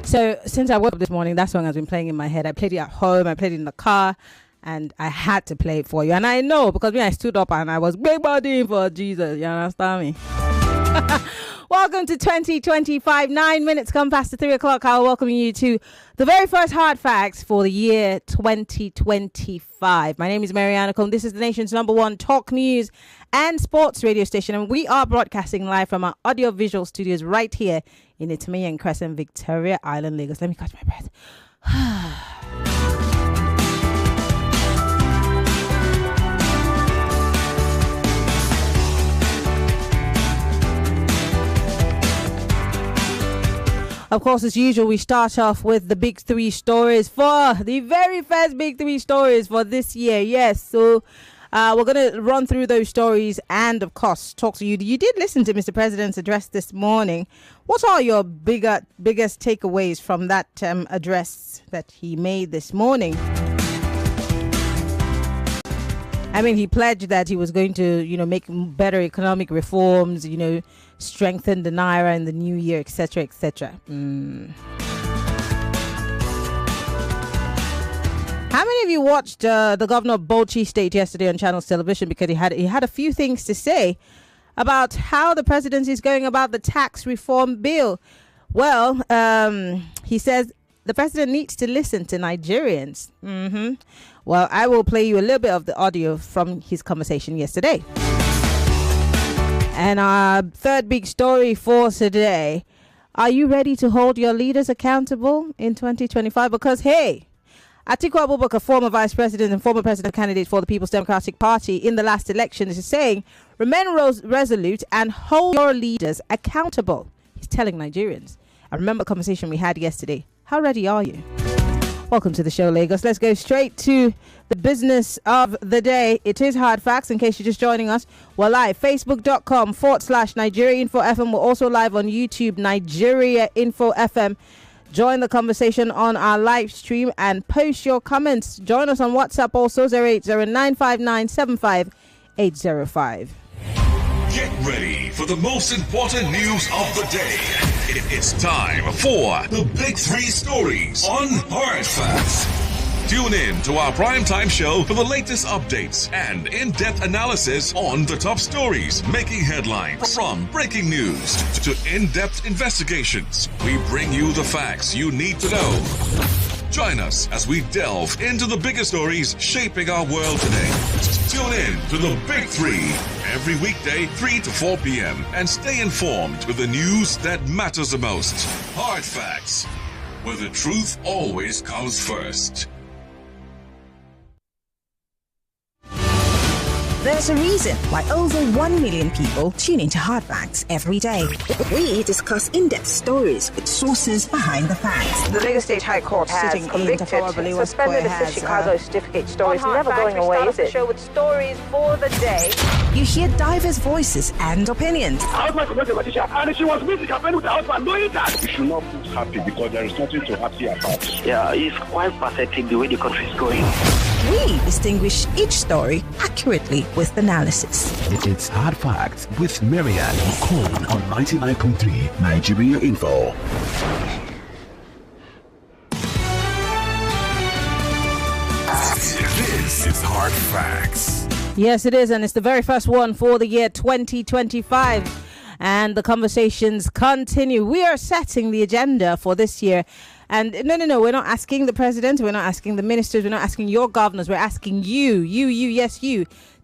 So since I woke up this morning, that song has been playing in my head. I played it at home, I played it in the car, and I had to play it for you. And I know, because when I stood up and I was big body for Jesus, you understand me? Welcome to 2025. 9 minutes come past the 3 o'clock. I'll welcome you to the very first hard facts for the year 2025. My name is Mariana Combe. This is the nation's #1 talk news and sports radio station, and we are broadcasting live from our audio-visual studios right here in Itimi and Crescent, Victoria Island, Lagos. Let me catch my breath. Of course, as usual, we start off with the big three stories for the very first big three stories for this year. Yes, so we're going to run through those stories and, of course, talk to you. You did listen to Mr. President's address this morning. What are your biggest takeaways from that address that he made this morning? I mean, he pledged that he was going to, make better economic reforms, strengthen the Naira in the new year, etc., etc. How many of you watched the governor of Bauchi State yesterday on Channels Television? Because he had a few things to say about how the presidency is going about the tax reform bill. Well, he says the president needs to listen to Nigerians. Well, I will play you a little bit of the audio from his conversation yesterday. And our third big story for today: are you ready to hold your leaders accountable in 2025? Because, hey, Atiku Abubakar, former vice president and former president candidate for the People's Democratic Party in the last election, is saying, remain resolute and hold your leaders accountable. He's telling Nigerians. I remember a conversation we had yesterday. How ready are you? Welcome to the show, Lagos. Let's go straight to the business of the day. It is Hard Facts, in case you're just joining us. We're live, facebook.com/Nigeria Info FM. We're also live on YouTube, Nigeria Info FM. Join the conversation on our live stream and post your comments. Join us on WhatsApp also, 08095975805. Get ready for the most important news of the day. It's time for the Big Three Stories on Hard Facts. Tune in to our primetime show for the latest updates and in-depth analysis on the top stories making headlines. From breaking news to in-depth investigations, we bring you the facts you need to know. Join us as we delve into the biggest stories shaping our world today. Tune in to the Big Three every weekday, 3 to 4 p.m. and stay informed with the news that matters the most. Hard Facts, where the truth always comes first. There's a reason why over 1 million people tune into Hard Facts every day. We discuss in-depth stories with sources behind the facts. The Lagos State High Court has convicted, suspended the Chicago certificate story. It's never going away, is it? Show with stories for the day. You hear diverse voices and opinions. And she was meeting her friend with her husband, knowing that. You should not be happy because there is nothing to happy about. Yeah, it's quite pathetic the way the country is going. We distinguish each story accurately with analysis. It's Hard Facts with Marianne Combe on 99.3 Nigeria Info. This is Hard Facts. Yes, it is, and it's the very first one for the year 2025. And the conversations continue. We are setting the agenda for this year. And no, we're not asking the president, we're not asking the ministers, we're not asking your governors, we're asking you,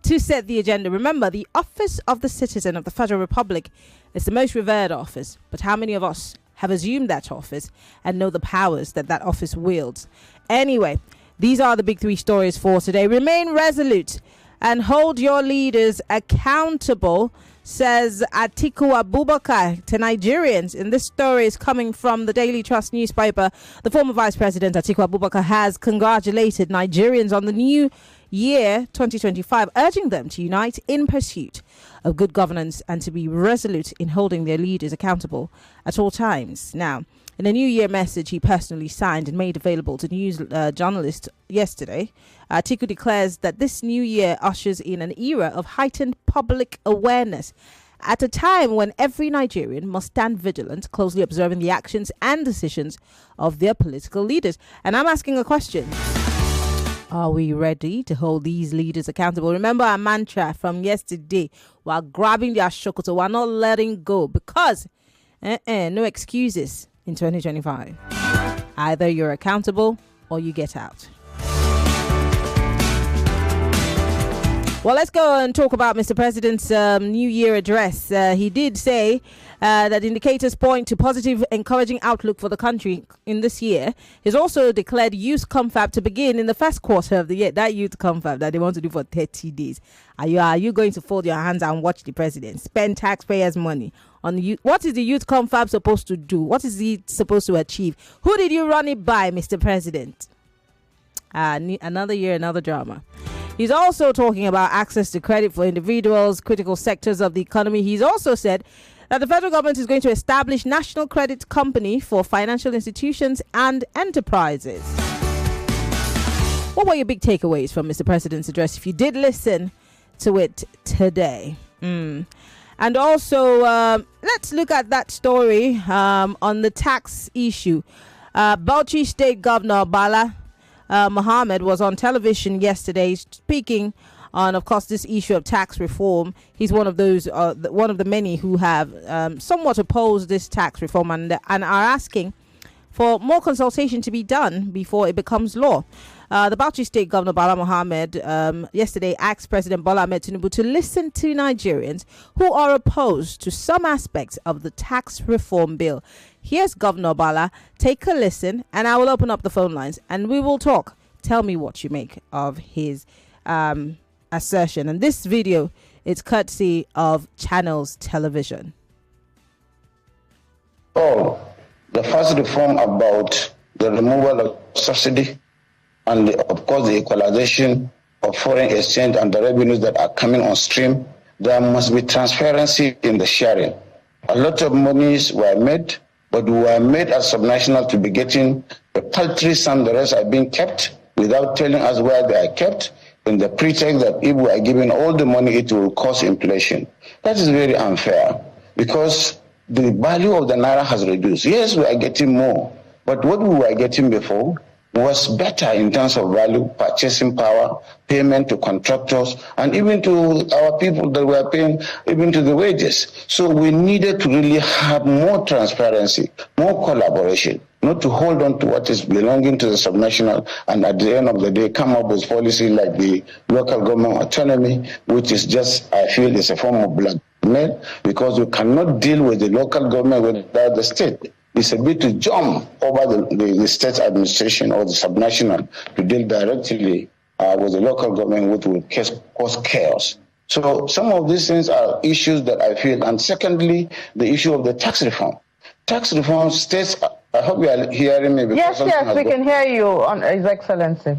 to set the agenda. Remember, the office of the citizen of the Federal Republic is the most revered office. But how many of us have assumed that office and know the powers that office wields? Anyway, these are the big three stories for today. Remain resolute and hold your leaders accountable, says Atiku Abubakar to Nigerians. And this story is coming from the Daily Trust newspaper. The former Vice President Atiku Abubakar has congratulated Nigerians on the new year 2025, urging them to unite in pursuit of good governance and to be resolute in holding their leaders accountable at all times. Now, in a New Year message he personally signed and made available to news journalists yesterday, Atiku declares that this new year ushers in an era of heightened public awareness at a time when every Nigerian must stand vigilant, closely observing the actions and decisions of their political leaders. And I'm asking a question. Are we ready to hold these leaders accountable? Remember our mantra from yesterday. We're grabbing their shokoto. We're not letting go because no excuses in 2025. Either you're accountable or you get out. Well, let's go and talk about Mr. President's New Year address. He did say that indicators point to positive, encouraging outlook for the country in this year. He's also declared youth confab to begin in the first quarter of the year. That youth confab that they want to do for 30 days. Are you going to fold your hands and watch the president spend taxpayers' money on the youth? What is the youth confab supposed to do? What is he supposed to achieve? Who did you run it by, Mr. President? Another year, another drama. He's also talking about access to credit for individuals, critical sectors of the economy. He's also said that the federal government is going to establish National Credit Company for financial institutions and enterprises. What were your big takeaways from Mr. President's address if you did listen to it today? And also, let's look at that story on the tax issue. Bauchi State Governor Bala Mohammed was on television yesterday speaking on, of course, this issue of tax reform. He's one of those, one of the many who have somewhat opposed this tax reform and are asking for more consultation to be done before it becomes law. The Bauchi State Governor Bala Mohammed yesterday asked President Bola Ahmed Tinubu to listen to Nigerians who are opposed to some aspects of the tax reform bill. Here's Governor Bala. Take a listen, and I will open up the phone lines, and we will talk. Tell me what you make of his assertion. And this video is courtesy of Channels Television. Oh, the first reform about the removal of subsidy and, of course, the equalization of foreign exchange and the revenues that are coming on stream, there must be transparency in the sharing. A lot of monies were made, but we were made as subnational to be getting a paltry sum. The rest are being kept without telling us where they are kept, in the pretext that if we are giving all the money, it will cause inflation. That is very unfair because the value of the naira has reduced. Yes, we are getting more, but what we were getting before was better in terms of value, purchasing power, payment to contractors, and even to our people that were paying, even to the wages. So we needed to really have more transparency, more collaboration, not to hold on to what is belonging to the subnational and at the end of the day come up with policy like the local government autonomy, which is just, I feel, is a form of blackmail because you cannot deal with the local government without the state. It's a bit to jump over the state administration or the subnational to deal directly with the local government, which will cause chaos. So some of these things are issues that I feel. And secondly, the issue of the tax reform. Tax reform states, I hope you are hearing me. Yes, we can hear you, His Excellency.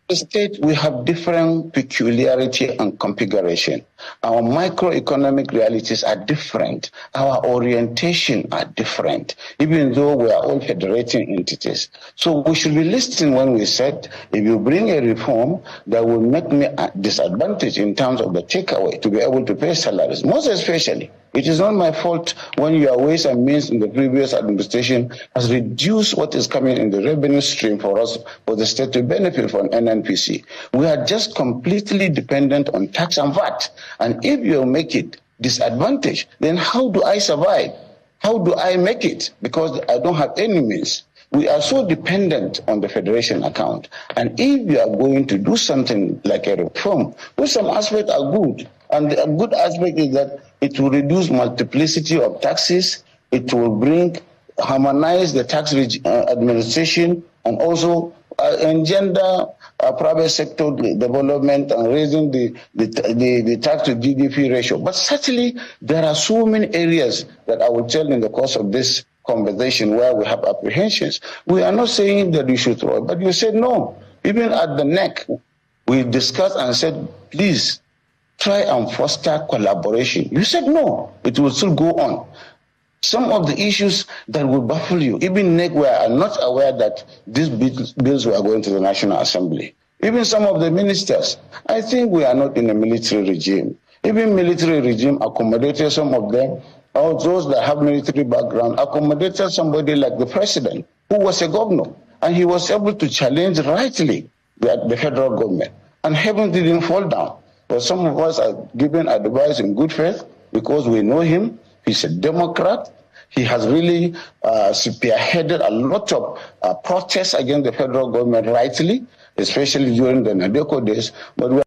The state, we have different peculiarity and configuration. Our microeconomic realities are different. Our orientation are different, even though we are all federating entities. So we should be listening when we said, if you bring a reform that will make me disadvantaged in terms of the takeaway to be able to pay salaries, most especially, it is not my fault when your ways and means in the previous administration has reduced what is coming in the revenue stream for us, for the state to benefit from NNPC. We are just completely dependent on tax and VAT. And if you make it disadvantaged, then how do I survive? How do I make it? Because I don't have any means. We are so dependent on the federation account. And if you are going to do something like a reform, which some aspects are good, and the good aspect is that it will reduce multiplicity of taxes, it will harmonize the tax administration, and also engender private sector development and raising the tax to GDP ratio. But certainly, there are so many areas that I will tell in the course of this conversation where we have apprehensions. We are not saying that you should throw it, but you said no. Even at the neck, we discussed and said, please, try and foster collaboration. You said no, it will still go on. Some of the issues that will baffle you, even NEC were not aware that these bills were going to the National Assembly. Even some of the ministers, I think we are not in a military regime. Even military regime accommodated some of them. All those that have military background accommodated somebody like the president, who was a governor, and he was able to challenge rightly the federal government. And heaven didn't fall down. But some of us are giving advice in good faith because we know him. He's a Democrat. He has really spearheaded a lot of protests against the federal government rightly, especially during the Nadeko days. But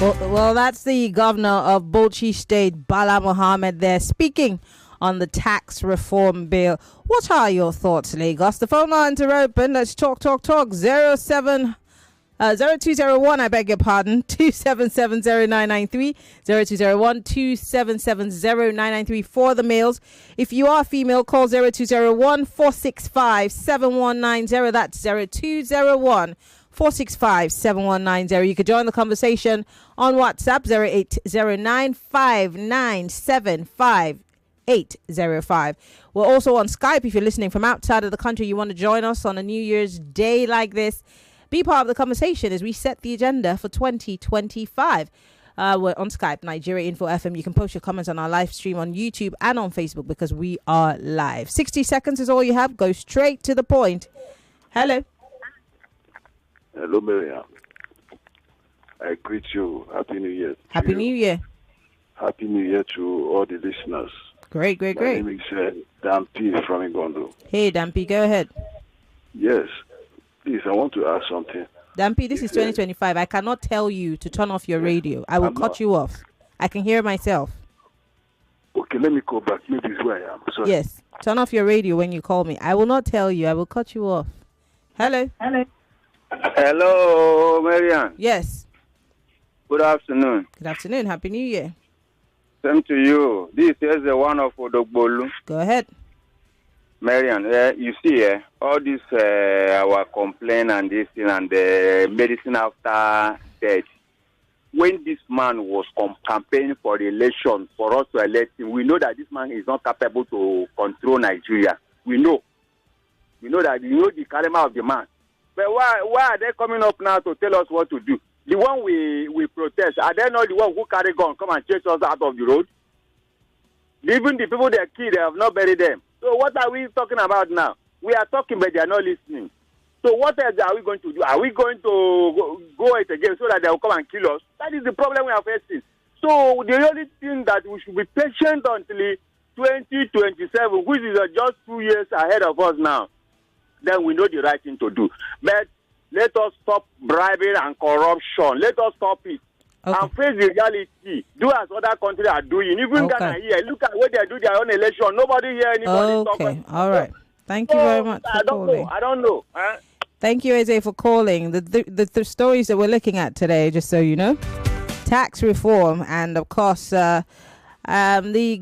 well, that's the governor of Bauchi State, Bala Mohammed, there speaking on the tax reform bill. What are your thoughts, Lagos? The phone lines are open. Let's talk. 0201, I beg your pardon, 2770993, 0201-2770993 for the mails. If you are female, call 0201-465-7190. That's 0201-465-7190. You could join the conversation on WhatsApp, 08095975. We're also on Skype. If you're listening from outside of the country, you want to join us on a New Year's Day like this, be part of the conversation as we set the agenda for 2025. We're on Skype, Nigeria Info FM. You can post your comments on our live stream on YouTube and on Facebook because we are live. 60 seconds is all you have. Go straight to the point. Hello. Hello, Miriam. I greet you. Happy New Year. Happy New Year. Happy New Year to all the listeners. Great. My name is Dampi from Igondo. Hey, Dampi, go ahead. Yes. Please, I want to ask something. Dampi, this is 2025. I cannot tell you to turn off your radio. I will cut you off. I can hear myself. Okay, let me call back. Maybe it's where I am. Sorry. Yes. Turn off your radio when you call me. I will not tell you. I will cut you off. Hello. Hello, Marian. Yes. Good afternoon. Good afternoon. Happy New Year. Same to you. This is the one of Odogbolu. Go ahead. Marian, you see, all this our complaint and this thing and the medicine after death. When this man was campaigning for the election for us to elect him, we know that this man is not capable to control Nigeria. We know that the caliber of the man. But why are they coming up now to tell us what to do? The one we protest, are they not the one who carry gun come and chase us out of the road? Even the people they killed, they have not buried them. So what are we talking about now? We are talking, but they are not listening. So what else are we going to do? Are we going to go it again so that they will come and kill us? That is the problem we are facing. So the only thing that we should be patient until 2027, which is just 2 years ahead of us now. Then we know the right thing to do. But let us stop bribing and corruption. Let us stop it. Okay. And face the reality. Do as other countries are doing. Even Ghana here, look at what they do their own election. Nobody hear anybody talk. Okay, all right. Thank you very much for calling. I don't know. Thank you, Eze, for calling. The stories that we're looking at today, just so you know, tax reform, and of course, the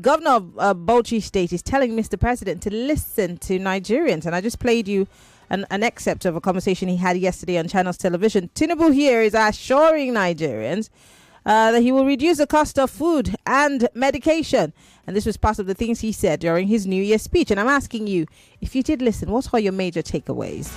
governor of Bauchi State is telling Mr. President to listen to Nigerians. And I just played you an excerpt of a conversation he had yesterday on Channels Television. Tinubu here is assuring Nigerians that he will reduce the cost of food and medication. And this was part of the things he said during his New Year speech. And I'm asking you, if you did listen, what are your major takeaways?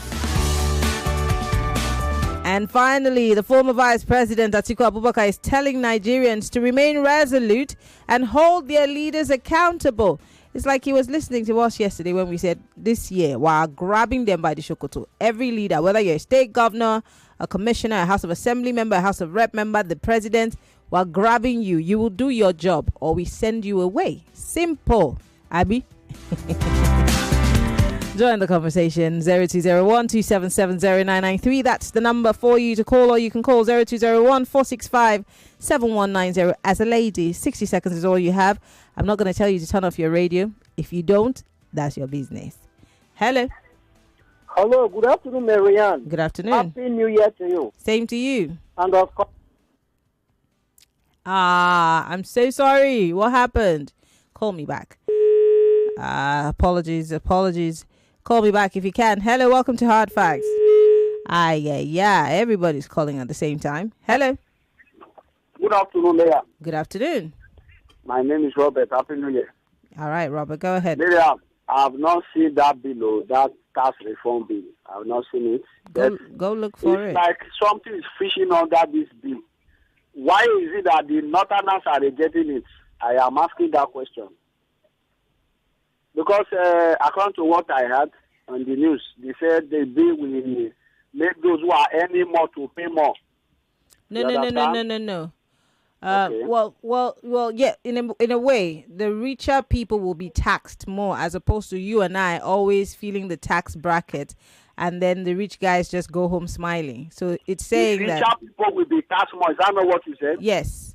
And finally, the former Vice President Atiku Abubakar is telling Nigerians to remain resolute and hold their leaders accountable. It's like he was listening to us yesterday when we said this year, while grabbing them by the shokoto, every leader, whether you're a state governor, a commissioner, a House of Assembly member, a House of Rep member, the president, while grabbing you, you will do your job or we send you away. Simple. Abby? Join the conversation, 0201-277-0993. That's the number for you to call, or you can call 0201-465-7190. As a lady, 60 seconds is all you have. I'm not going to tell you to turn off your radio. If you don't, that's your business. Hello. Hello, good afternoon, Marianne. Good afternoon. Happy New Year to you. Same to you. And of course. I'm so sorry. What happened? Call me back. Apologies. Call me back if you can. Hello, welcome to Hard Facts. Yeah. Everybody's calling at the same time. Hello. Good afternoon, Mayor. Good afternoon. My name is Robert. Happy New Year. All right, Robert, go ahead. Mayor, I have not seen that bill, that tax reform bill. I have not seen it. Go look for it. It's like something is fishing under this bill. why is it that the Northerners are rejecting it? I am asking that question. Because according to what I heard on the news, they said the bill will make those who are earning more to pay more. No. Okay. Well, yeah. In a way, the richer people will be taxed more, as opposed to you and I always feeling the tax bracket, and then the rich guys just go home smiling. So it's saying the richer that people will be taxed more. Is that not what you said? yes.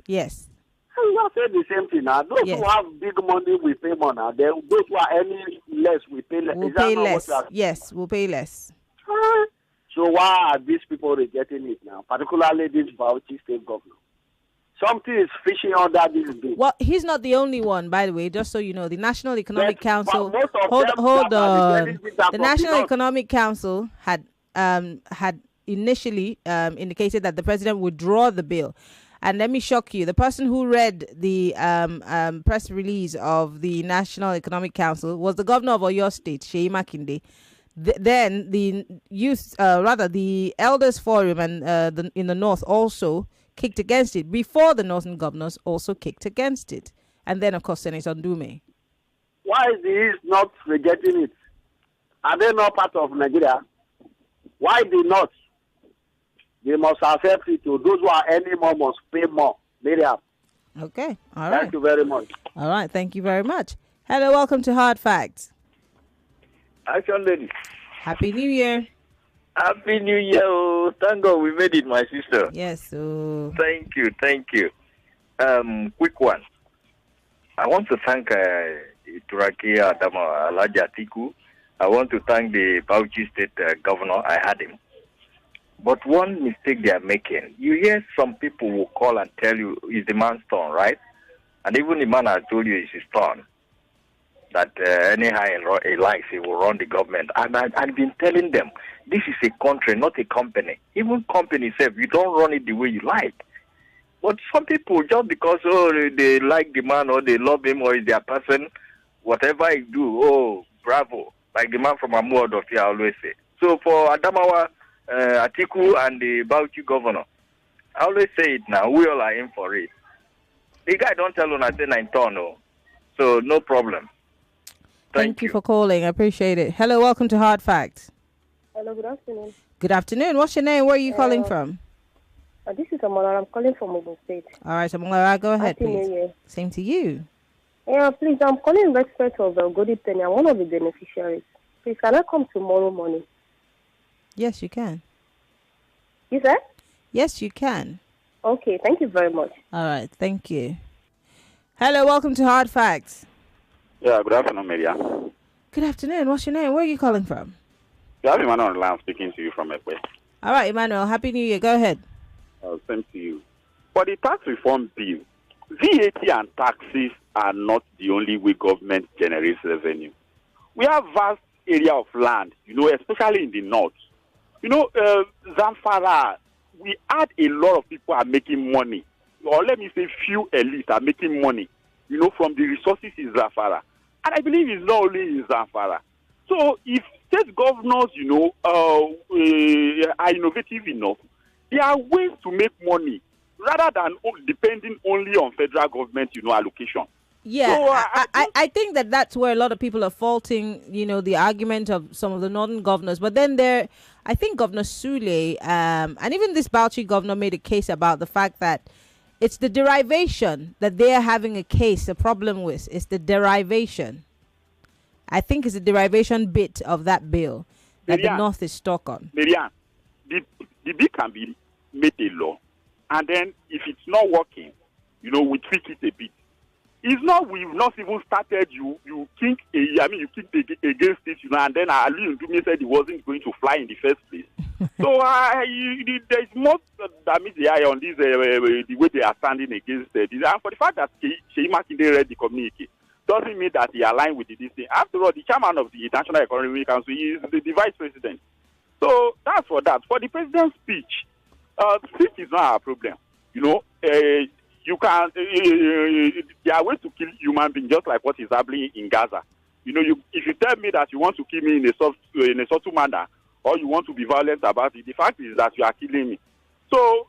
You have said the same thing now. Those who have big money will pay more now. Those who are earning less will pay less. We'll Is that pay not less. what you are saying? Yes, we'll pay less. So why are these people rejecting it now? Particularly this Bauchi state governor. Something is fishing under this bill. Well, he's not the only one, by the way. Just so you know, the National Economic Council. Most of Hold them on. that The National Economic Council had initially indicated that the president would draw the bill. And let me shock you: the person who read the press release of the National Economic Council was the governor of Oyo State, Seyi Makinde. Then the the Elders Forum and in the North also kicked against it before the Northern governors also kicked against it. And then, of course, Senator Ndume. Why is the East not rejecting it? Are they not part of Nigeria? Why they not? They must accept it. To those who are earning more must pay more. Miriam. Okay. All right. Thank you very much. All right. Thank you very much. Hello. Welcome to Hard Facts. Action lady. Happy New Year. Happy New Year. Oh, thank God we made it, my sister. Yes. So. Thank you. Quick one. I want to thank Turaki Adama Alhaji Atiku. I want to thank the Bauchi State Governor. I had him. But one mistake they are making, you hear some people will call and tell you it's the man's turn, right? And even the man has told you it's his turn. That anyhow he likes, he will run the government. And I've been telling them, this is a country, not a company. Even company itself, you don't run it the way you like. But some people, just because they like the man or they love him or is their person, whatever he do, bravo. Like the man from Amuodofia always say. So for Adamawa, Atiku and the Bauchi governor, I always say it now, we all are in for it. The guy don't tell us I say 9 turn, so no problem. Thank you for calling. I appreciate it. Hello, welcome to Hard Facts. Hello, good afternoon. Good afternoon. What's your name? Where are you calling from? This is Amola. I'm calling from Ogun State. All right, Amola, go ahead, Happy please. New Year. Same to you. Yeah, please, I'm calling in respect of Golden Penny. I'm one of the beneficiaries. Please, can I come tomorrow morning? Yes, you can. You said? Yes, you can. Okay, thank you very much. All right, thank you. Hello, welcome to Hard Facts. Yeah, good afternoon, Media. Good afternoon. What's your name? Where are you calling from? You have Emmanuel on the line speaking to you from Ekwe. All right, Emmanuel. Happy New Year. Go ahead. Same to you. For the tax reform bill, VAT and taxes are not the only way government generates revenue. We have vast area of land, especially in the north. Zamfara, we had a lot of people are making money, or let me say few elites are making money, from the resources in Zamfara. And I believe it's not only in Zamfara. So if state governors, are innovative enough, there are ways to make money rather than depending only on federal government, allocation. Yeah, so, I think that's where a lot of people are faulting, the argument of some of the northern governors. But then I think Governor Sule and even this Bauchi governor made a case about the fact that it's the derivation that they're having a problem with. It's the derivation. I think it's the derivation bit of that bill that the North is stuck on. Marianne, the bill can be made a law, and then if it's not working, we tweak it a bit. It's not we've not even started. You kicked against it, and then Ali Ndume said it wasn't going to fly in the first place. So there's more that meets the eye on this the way they are standing against it. And for the fact that Seyi Makinde read the communique doesn't mean that he aligned with this thing. After all, the chairman of the National Economic Council is the vice president. So that's for that. For the president's speech, speech is not our problem. You can there are ways to kill human beings, just like what is happening in Gaza. If you tell me that you want to kill me in a subtle manner, or you want to be violent about it, the fact is that you are killing me. So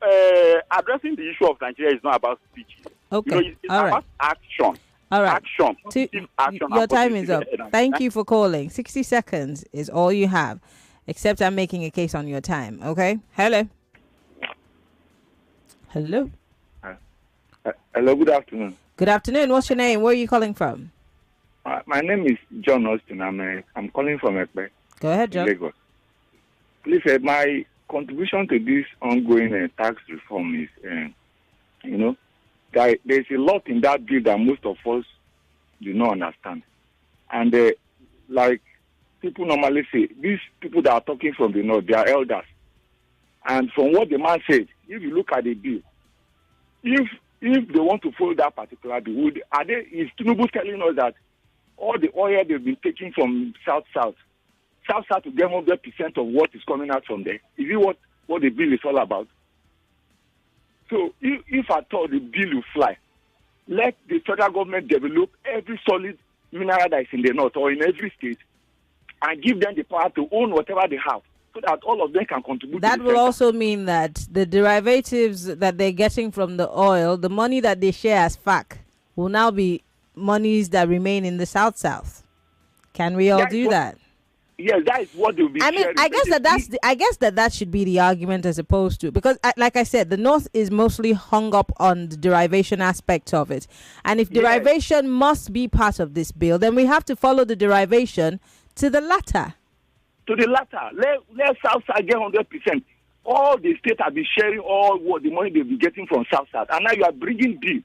addressing the issue of Nigeria is not about speeches. Okay. It's about action. All right. Action. Action. Your time is up. Thank you for calling. 60 seconds is all you have, except I'm making a case on your time. Okay? Hello. Hello. Hello, good afternoon. Good afternoon. What's your name? Where are you calling from? My name is John Austin. I'm calling from Ekpe. Go ahead, John. Lagos. Please, my contribution to this ongoing tax reform is, there's a lot in that bill that most of us do not understand. And like people normally say, these people that are talking from the north, they are elders. And from what the man said, if you look at the bill, if they want to follow that particular bill, is Tinubu telling us that all the oil they've been taking from South to get 100% of what is coming out from there? Is it what the bill is all about? So if at all the bill will fly, let the federal government develop every solid mineral that is in the north or in every state and give them the power to own whatever they have, so that all of them can contribute. That will also mean that the derivatives that they're getting from the oil, the money that they share as FAC, will now be monies that remain in the South. Can we all do that? Yes, that is what they'll be. I mean, I guess that should be the argument, as opposed to, because like I said, the North is mostly hung up on the derivation aspect of it, and if derivation must be part of this bill, then we have to follow the derivation to the latter. Let South get 100%. All the states have been sharing all what the money they'll be getting from South, and now you are bringing bill,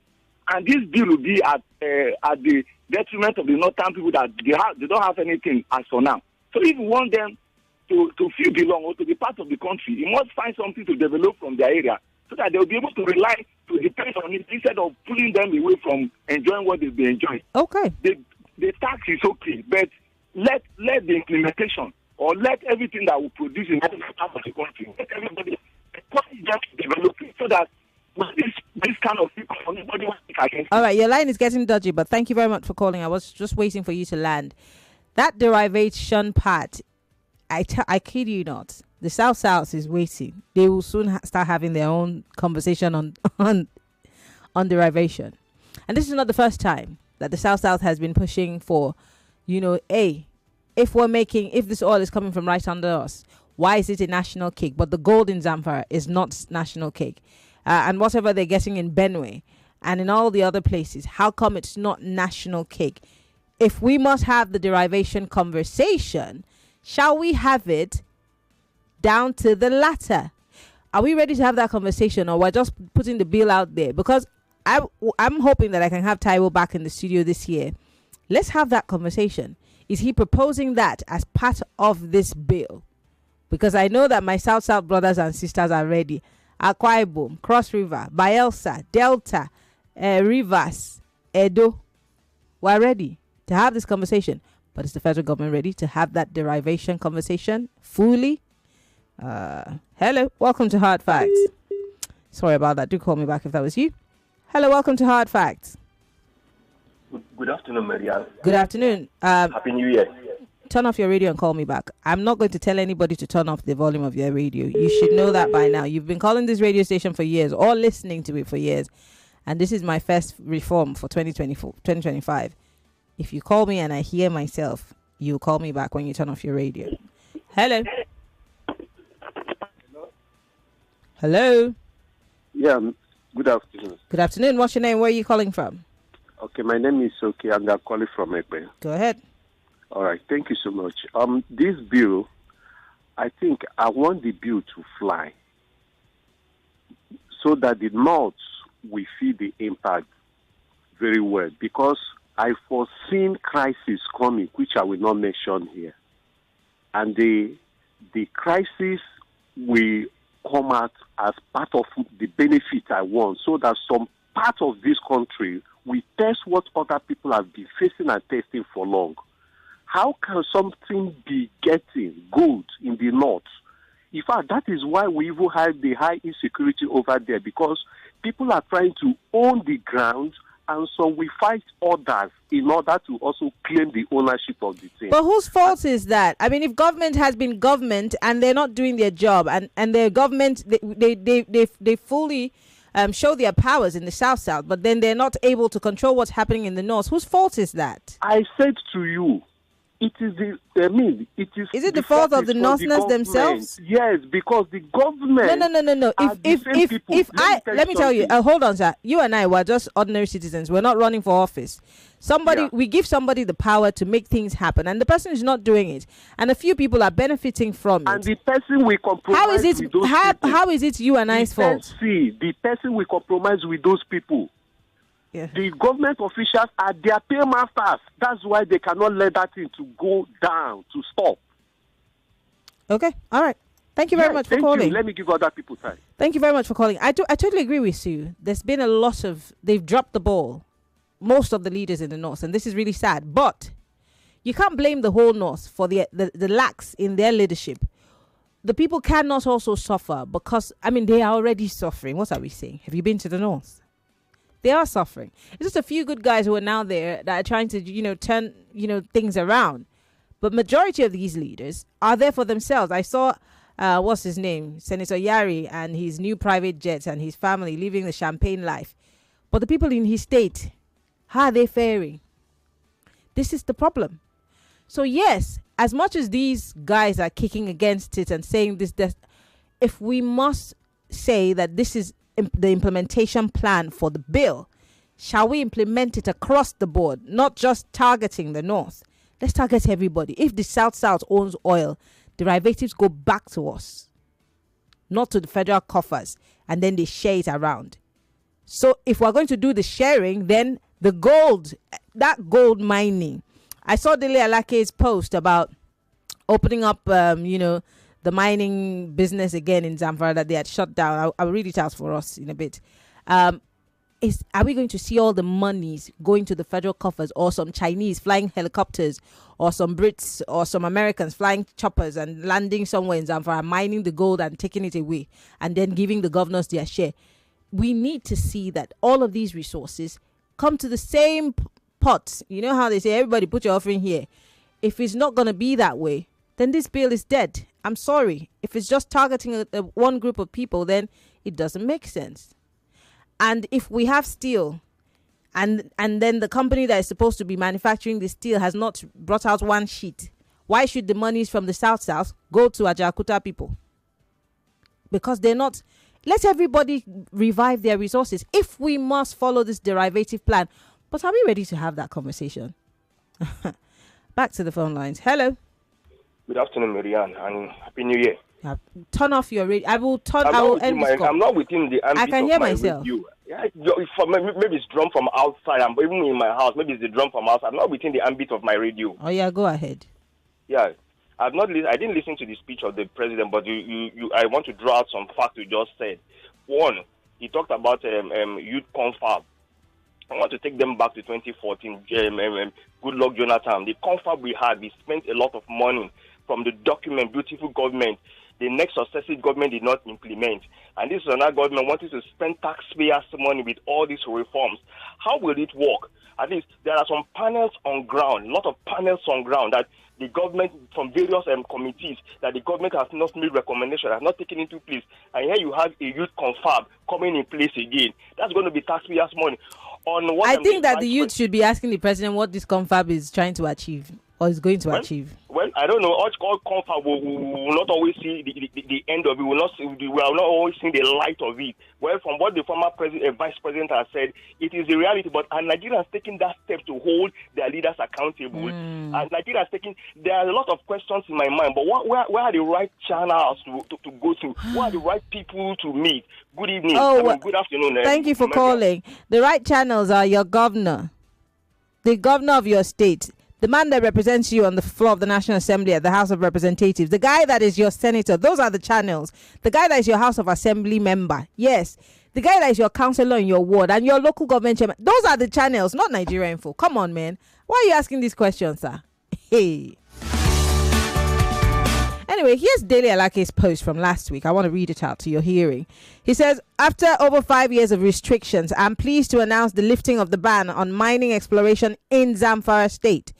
and this bill will be at the detriment of the northern people that they don't have anything as for now. So if you want them to feel belong or to be part of the country, you must find something to develop from their area so that they'll be able to rely, to depend on it, instead of pulling them away from enjoying what they've been enjoying. Okay. The tax is okay, but let the implementation or let everything that will produce in every part of the country, let everybody just develop it so that with this kind of people, nobody wants to against. All right, your line is getting dodgy, but thank you very much for calling. I was just waiting for you to land. That derivation part, I kid you not, the South is waiting. They will soon start having their own conversation on derivation. And this is not the first time that the South has been pushing for, if this oil is coming from right under us, why is it a national cake? But the gold in Zamfara is not national cake. And whatever they're getting in Benue and in all the other places, how come it's not national cake? If we must have the derivation conversation, shall we have it down to the latter? Are we ready to have that conversation, or we're just putting the bill out there? Because I'm hoping that I can have Taiwo back in the studio this year. Let's have that conversation. Is he proposing that as part of this bill? Because I know that my South brothers and sisters are ready. Akwa Ibom, Cross River, Bayelsa, Delta, Rivers, Edo. We're ready to have this conversation, but is the federal government ready to have that derivation conversation fully? Hello, welcome to Hard Facts. Sorry about that. Do call me back if that was you. Hello, welcome to Hard Facts. Good afternoon, Maria. Good afternoon. Happy New Year. Turn off your radio and call me back. I'm not going to tell anybody to turn off the volume of your radio. You should know that by now. You've been calling this radio station for years or listening to it for years, and this is my first reform for 2025. If you call me and I hear myself, you call me back when you turn off your radio. Hello. Hello. Yeah, good afternoon. Good afternoon. What's your name? Where are you calling from? Okay, my name is Soki and I'm calling from Ekpe. Go ahead. All right, thank you so much. This bill, I think I want the bill to fly so that the North will feel the impact very well, because I foreseen crisis coming, which I will not mention here. And the crisis will come out as part of the benefit I want, so that some part of this country will test what other people have been facing and testing for long. How can something be getting good in the North? In fact, that is why we even have the high insecurity over there, because people are trying to own the ground and some will fight others in order to also claim the ownership of the thing. But whose fault is that? I mean, if government has been government and they're not doing their job, and their government, they fully show their powers in the South, but then they're not able to control what's happening in the North. Whose fault is that? I said to you, it is Is it the fault of the Northerners themselves? Yes, because the government. No. Let me tell you, hold on, sir. You and I were just ordinary citizens. We're not running for office. We give somebody the power to make things happen, and the person is not doing it, and a few people are benefiting from it. And the person will compromise. How is it? How is it you and I's fault? The person will compromise with those people. Yeah. The government officials are their paymasters. That's why they cannot let that thing to go down, to stop. Okay, all right. Thank you very much for calling. Let me give other people time. Thank you very much for calling. I totally agree with you. There's been a lot of, they've dropped the ball, most of the leaders in the North, and this is really sad. But you can't blame the whole North for the lacks in their leadership. The people cannot also suffer because, I mean, they are already suffering. What are we saying? Have you been to the North? They are suffering. It's just a few good guys who are now there that are trying to, turn, things around. But majority of these leaders are there for themselves. I saw, what's his name? Senator Yari and his new private jets and his family living the champagne life. But the people in his state, how are they faring? This is the problem. So yes, as much as these guys are kicking against it and saying this, if we must say that this is the implementation plan for the bill, shall we implement it across the board, not just targeting the North? Let's target everybody. If the South owns oil, derivatives go back to us, not to the federal coffers, and then they share it around. So if we're going to do the sharing, then the gold, that gold mining. I saw Dele Alake's post about opening up, the mining business again in Zamfara that they had shut down. I'll read it out for us in a bit. Are we going to see all the monies going to the federal coffers, or some Chinese flying helicopters, or some Brits or some Americans flying choppers and landing somewhere in Zamfara, mining the gold and taking it away and then giving the governors their share? We need to see that all of these resources come to the same pot. You know how they say, everybody put your offering here. If it's not going to be that way, then this bill is dead. I'm sorry. If it's just targeting one group of people, then it doesn't make sense. And if we have steel, and then the company that is supposed to be manufacturing the steel has not brought out one sheet, why should the monies from the South go to Ajakuta people? Because they're not. Let everybody revive their resources if we must follow this derivative plan. But are we ready to have that conversation? Back to the phone lines. Hello. Good afternoon, Marianne, and Happy New Year. Turn off your radio. I will end this call. I'm not within the ambit I can hear myself. Radio. Yeah, maybe it's drum from outside. I'm even in my house. Maybe it's the drum from outside. I'm not within the ambit of my radio. Oh yeah, go ahead. Yeah, I didn't listen to the speech of the president, but I want to draw out some facts you just said. One, he talked about youth confab. I want to take them back to 2014. Good luck, Jonathan. The confab we had, we spent a lot of money from the document, beautiful government. The next successive government did not implement. And this is another government wanting to spend taxpayers' money with all these reforms. How will it work? At least there are some panels on ground, a lot of panels on ground that the government from various committees that the government has not made recommendation, has not taken into place. And here you have a youth confab coming in place again. That's going to be taxpayers' money. I think that the youth should be asking the president what this confab is trying to achieve or is going to achieve. Well, I don't know. All confab will not always see the end of it. We will not always see the light of it. Well, from what the former vice president has said, it is a reality. But Nigerians taking that step to hold their leaders accountable. And Nigerians there are a lot of questions in my mind. But where are the right channels to go to? Where are the right people to meet? Good evening. Good afternoon. Thank you for calling. The right channels are your governor, the governor of your state, the man that represents you on the floor of the National Assembly at the House of Representatives, the guy that is your senator. Those are the channels. The guy that is your House of Assembly member. Yes. The guy that is your councillor in your ward and your local government chairman. Those are the channels, not Nigeria Info. Come on, man. Why are you asking these questions, sir? Hey. Anyway, here's Dele Alake's post from last week. I want to read it out to your hearing. He says, after over 5 years of restrictions, I'm pleased to announce the lifting of the ban on mining exploration in Zamfara State,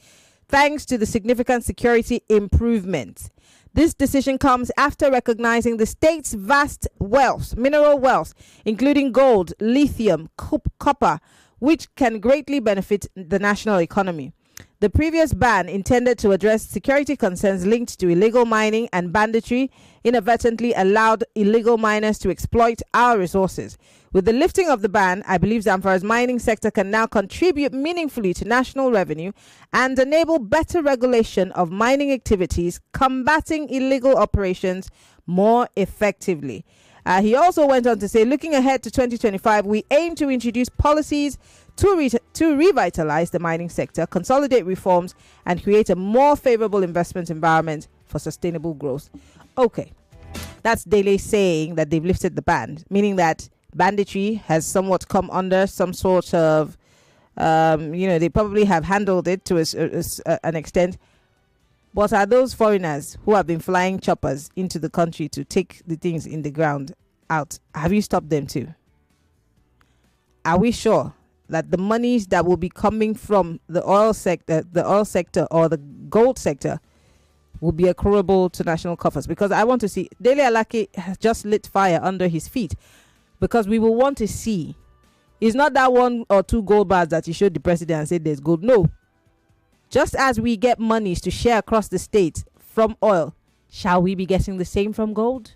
thanks to the significant security improvements. This decision comes after recognizing the state's vast wealth, mineral wealth, including gold, lithium, copper, which can greatly benefit the national economy. The previous ban, intended to address security concerns linked to illegal mining and banditry, inadvertently allowed illegal miners to exploit our resources. With the lifting of the ban, I believe Zamfara's mining sector can now contribute meaningfully to national revenue and enable better regulation of mining activities, combating illegal operations more effectively. He also went on to say, looking ahead to 2025, we aim to introduce policies to revitalize the mining sector, consolidate reforms, and create a more favorable investment environment for sustainable growth. Okay, that's Dele saying that they've lifted the ban, meaning that banditry has somewhat come under some sort of, they probably have handled it to an extent. But are those foreigners who have been flying choppers into the country to take the things in the ground out, have you stopped them too? Are we sure that the monies that will be coming from the oil sector or the gold sector will be accruable to national coffers? Because I want to see, Dele Alake has just lit fire under his feet, because we will want to see, it's not that 1 or 2 gold bars that he showed the president and said there's gold. No. Just as we get monies to share across the state from oil, shall we be getting the same from gold?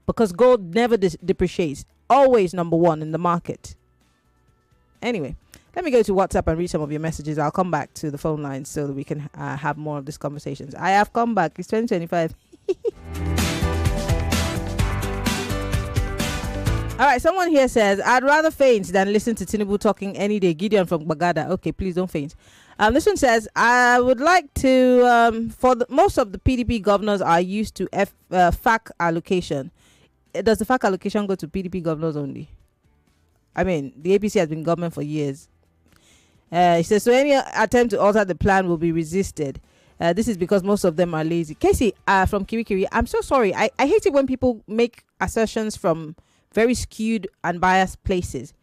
Because gold never depreciates, always number one in the market. Anyway, let me go to WhatsApp and read some of your messages. I'll come back to the phone lines so that we can have more of these conversations. I have come back. It's 2025. All right, someone here says, I'd rather faint than listen to Tinubu talking any day. Gideon from Bagada. Okay, please don't faint. This one says, I would like to, most of the PDP governors are used to FAC allocation. Does the FAC allocation go to PDP governors only? I mean, the APC has been government for years. He says, so any attempt to alter the plan will be resisted. This is because most of them are lazy. Casey from Kirikiri, I'm so sorry. I hate it when people make assertions from very skewed and biased places.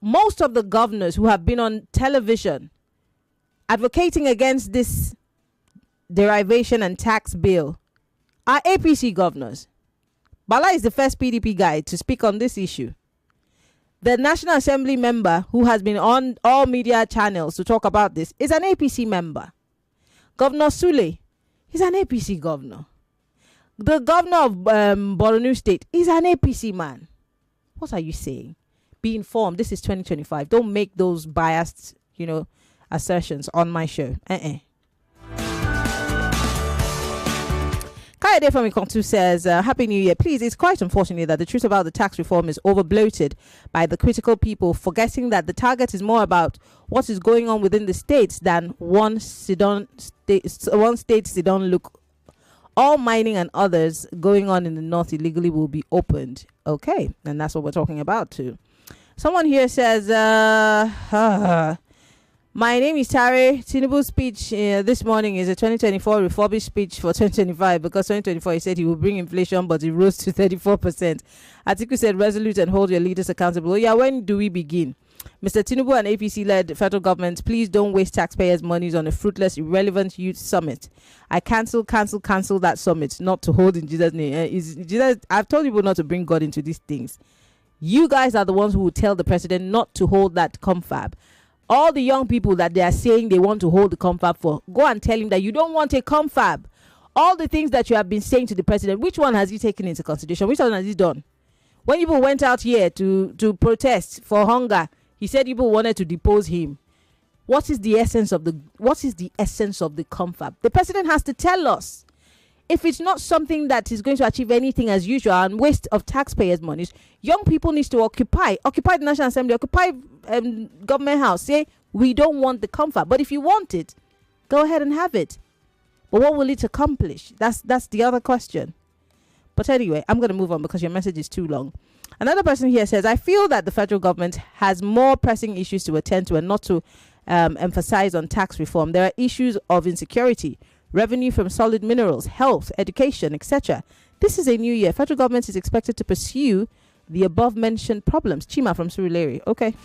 Most of the governors who have been on television advocating against this derivation and tax bill are APC governors. Bala is the first PDP guy to speak on this issue. The National Assembly member who has been on all media channels to talk about this is an APC member. Governor Sule is an APC governor. The governor of Borno State is an APC man. What are you saying? Be informed. This is 2025. Don't make those biased, assertions on my show. Kayode from Ikontu says, Happy New Year. Please, it's quite unfortunate that the truth about the tax reform is overbloated by the critical people, forgetting that the target is more about what is going on within the states than one state sit-down look. All mining and others going on in the north illegally will be opened. Okay, and that's what we're talking about too. Someone here says, my name is Tare. Tinubu's speech this morning is a 2024 refurbished speech for 2025, because 2024 he said he will bring inflation, but it rose to 34%. Atiku said, resolute and hold your leaders accountable. Oh, yeah, when do we begin? Mr. Tinubu and APC-led federal government, please don't waste taxpayers' monies on a fruitless, irrelevant youth summit. I cancel that summit, not to hold in Jesus' name. I've told people not to bring God into these things. You guys are the ones who will tell the president not to hold that confab. All the young people that they are saying they want to hold the confab for, go and tell him that you don't want a confab. All the things that you have been saying to the president, which one has he taken into consideration? Which one has he done? When people went out here to protest for hunger, he said people wanted to depose him. What is the essence of the confab? The president has to tell us. If it's not something that is going to achieve anything as usual and waste of taxpayers' monies, young people need to occupy the National Assembly, occupy government house. Say, we don't want the confab. But if you want it, go ahead and have it. But what will it accomplish? That's the other question. But anyway, I'm going to move on because your message is too long. Another person here says, I feel that the federal government has more pressing issues to attend to and not to emphasize on tax reform. There are issues of insecurity, revenue from solid minerals, health, education, etc. This is a new year. Federal government is expected to pursue the above-mentioned problems. Chima from Surulere. Okay.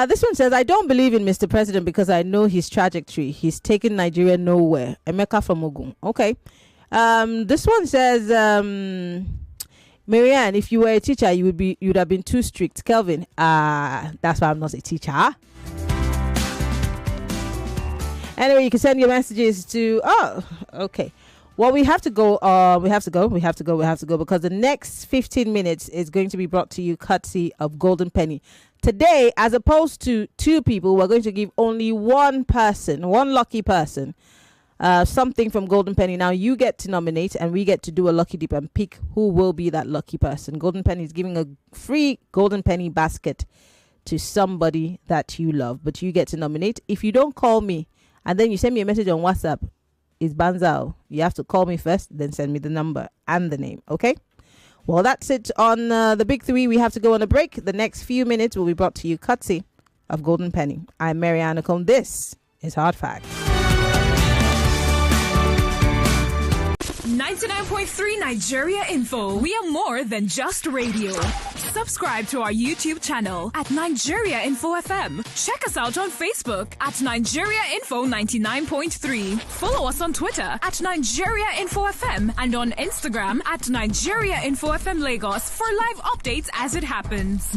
This one says, I don't believe in Mr. President because I know his trajectory. He's taken Nigeria nowhere. Emeka from Ogun. Okay. This one says, Marianne, if you were a teacher, you would have been too strict. Kelvin, that's why I'm not a teacher. Anyway, you can send your messages to, okay. Well, we have to go because the next 15 minutes is going to be brought to you courtesy of Golden Penny. Today, as opposed to two people, we're going to give only one lucky person, something from Golden Penny. Now, you get to nominate and we get to do a lucky dip and pick who will be that lucky person. Golden Penny is giving a free Golden Penny basket to somebody that you love, but you get to nominate. If you don't call me and then you send me a message on WhatsApp, it's Banzao. You have to call me first, then send me the number and the name, okay? Well, that's it on the Big Three. We have to go on a break. The next few minutes will be brought to you courtesy of Golden Penny. I'm Marianne Acombe. This is Hard Facts. 99.3 Nigeria Info. We are more than just radio. Subscribe to our YouTube channel at Nigeria Info FM. Check us out on Facebook at Nigeria Info 99.3. Follow us on Twitter at Nigeria Info FM and on Instagram at Nigeria Info FM Lagos for live updates as it happens.